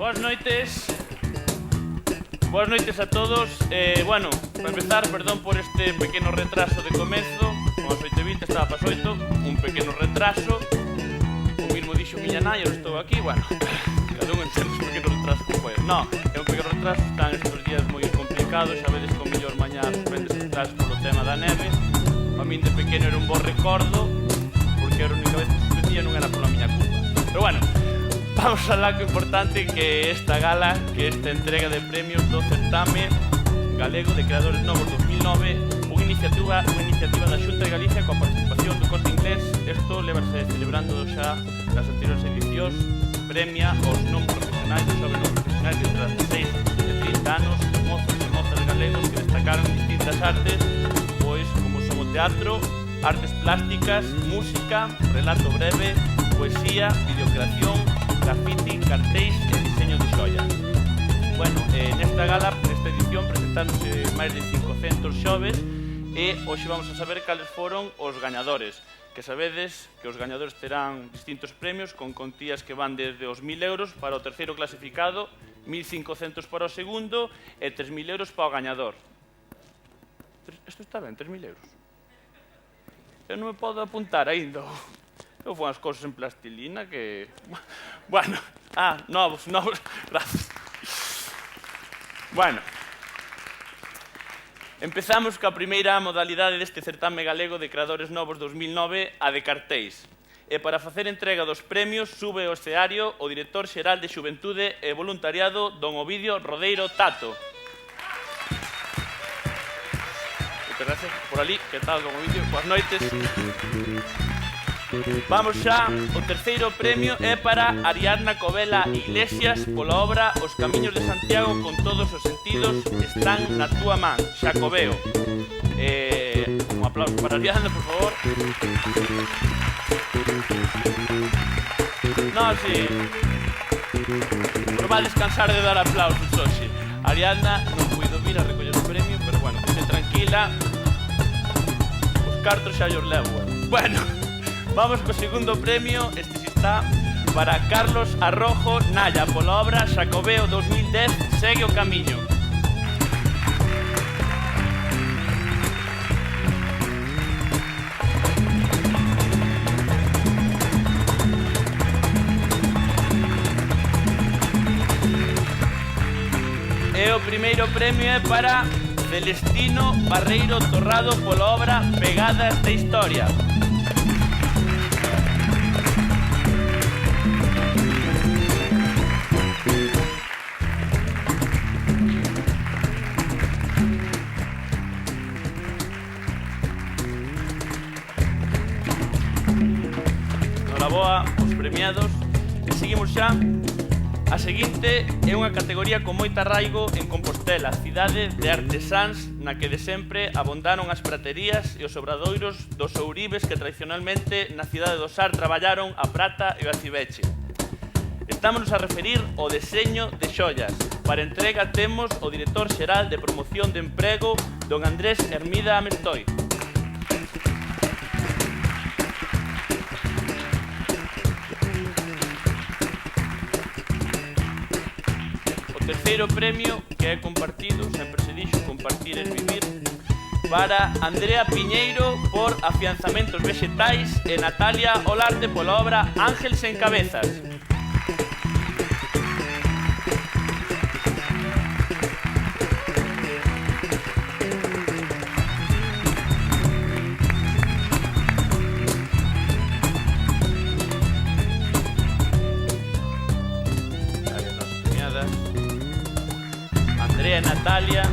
Boas noites. Boas noites a todos. Bueno, para empezar, perdón por este pequeno retraso de comezo. Como as 8:20 estaba para as 8, un pequeno retraso. O mismo dixo miña nai, eu estou aquí, bueno, cada un entende un pequeno retraso como é. No, é un pequeno retraso, están estes días moi complicados, xa vedes que o mellor mañá suspendes as clases polo tema da neve. A min de pequeno era un bo recordo, porque era a única vez que suspendía, non era pola miña culpa. Pero bueno, vamos a la que importante que esta gala, que esta entrega de premios do certame galego de creadores novos 2009, unha iniciativa da Xunta de Galicia coa participación do Corte Inglés. Isto levarse celebrando xa nas anteriores edicións, premia aos non profesionais e xoves non profesionais de entre 16 e 30 anos, mozos e mozas galegos que destacaron en distintas artes, pois como son o teatro, artes plásticas, música, relato breve, poesía, videocreación, graffiti, cartéis e diseño de xoias. Bueno, nesta gala, nesta edición, presentándose máis de 500 xoves e hoxe vamos a saber cales foron os gañadores. Que sabedes que os gañadores terán distintos premios con contías que van desde os 1.000 euros para o terceiro clasificado, 1.500 para o segundo e 3.000 euros para o gañador. Isto está ben, 3.000 euros. Eu non me podo apuntar ainda. Eu fui as cousas en plastilina que... Bueno, novos, gracias. Bueno, empezamos coa primeira modalidade deste certame galego de creadores novos 2009, a de cartéis. E para facer entrega dos premios sube ao escenario o director xeral de Xuventude e Voluntariado, don Ovidio Rodeiro Tato. Moitas gracias por ali. Que tal, don Ovidio? Boas noites. Vamos xa, o terceiro premio é para Ariadna Covela Iglesias pola obra Os Camiños de Santiago con todos os sentidos están na túa man, Xacobeo. Un aplauso para Ariadna, por favor. Non, si. Non va a descansar de dar aplausos hoxe. Ariadna non puido vir a recoller o premio, pero bueno, que tranquila. Os cartos xa os levo. Bueno. Vamos co segundo premio, este si está para Carlos Arrojo Naya, pola obra Xacobeo 2010, segue o camiño. E o primeiro premio é para Celestino Barreiro Torrado pola obra Pegadas de Historia. Boa, os premiados. E seguimos xa. A seguinte é unha categoría con moita arraigo en Compostela, cidade de artesáns na que de sempre abondaron as praterías e os obradoiros dos ouribes que tradicionalmente na cidade do Sar traballaron a prata e o acibeche. Estámonos a referir ao deseño de xollas. Para entrega temos o director xeral de promoción de emprego, don Andrés Hermida Amestoi. Terceiro premio, que é compartido, sempre se dixo, compartir é vivir, para Andrea Piñeiro por afianzamentos vegetais e Natalia Olarte pola obra Ángel sen cabezas. Andrea e Natalia.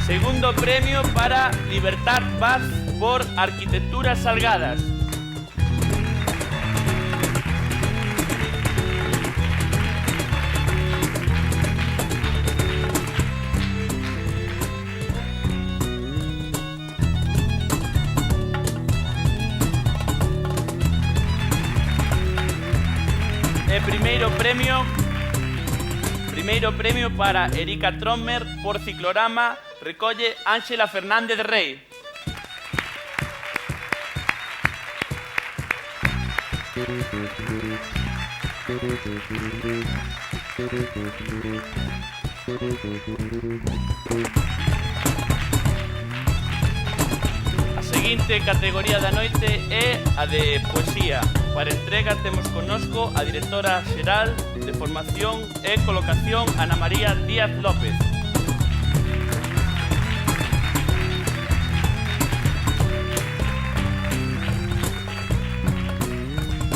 Segundo premio para Libertad Paz por Arquitecturas Salgadas. Primeiro premio para Erika Trommer por Ciclorama, recolle Ángela Fernández Rey. A seguinte categoría da noite é a de poesía. Para entrega temos connosco a directora xeral de Formación e Colocación, Ana María Díaz López.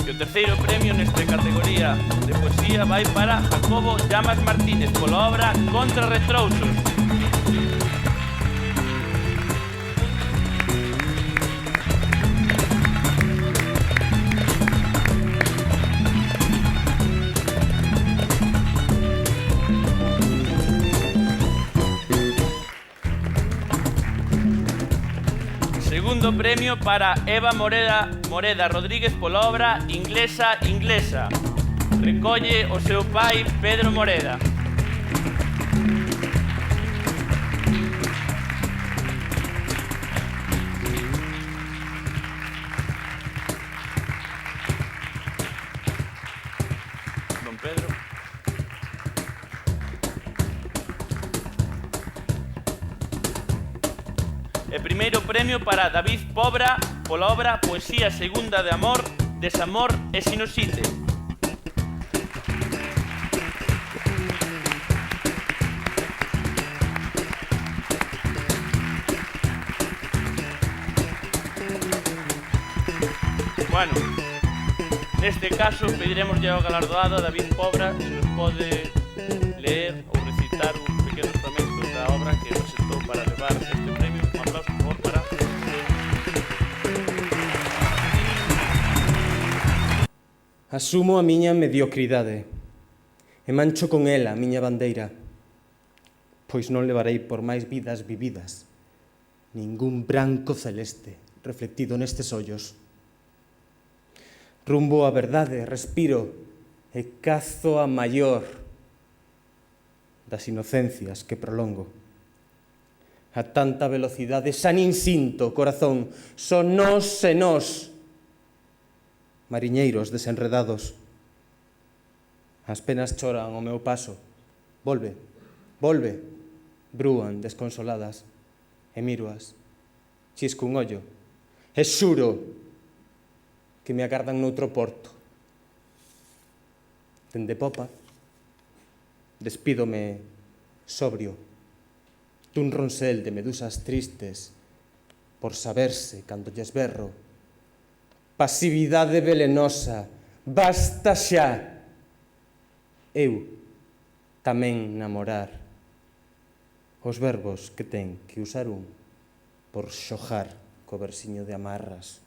E o terceiro premio nesta categoría de poesía vai para Jacobo Llamas Martínez pola obra Contra Retrousos. Segundo premio para Eva Moreda Rodríguez pola obra Inglesa, Inglesa. Recolle o seu pai Pedro Moreda. Don Pedro. E primeiro premio para David Pobra pola obra Poesía Segunda de Amor, Desamor e Sinusite. Bueno, neste caso pediremoslle ao galardoado a David Pobra se nos pode ler ou recitar un pequeno fragmento da obra que presentou para levar este premio. Un aplauso, por favor, para... Asumo a miña mediocridade e mancho con ela a miña bandeira, pois non levarei por máis vidas vividas ningún branco celeste reflectido nestes ollos. Rumbo á verdade, respiro e cazo a maior das inocencias que prolongo. A tanta velocidade xa nin sinto, corazón, son nós e nós, mariñeiros desenredados. As penas choran ao meu paso. Volve, volve, brúan desconsoladas, e miroas, chisco un ollo, e xuro que me agardan noutro porto. Dende popa, despídome sobrio dun ronsel de medusas tristes por saberse cando lles berro. Pasividade velenosa, basta xa. Eu tamén namorar. Os verbos que ten que usar un por xojar co versiño de amarras.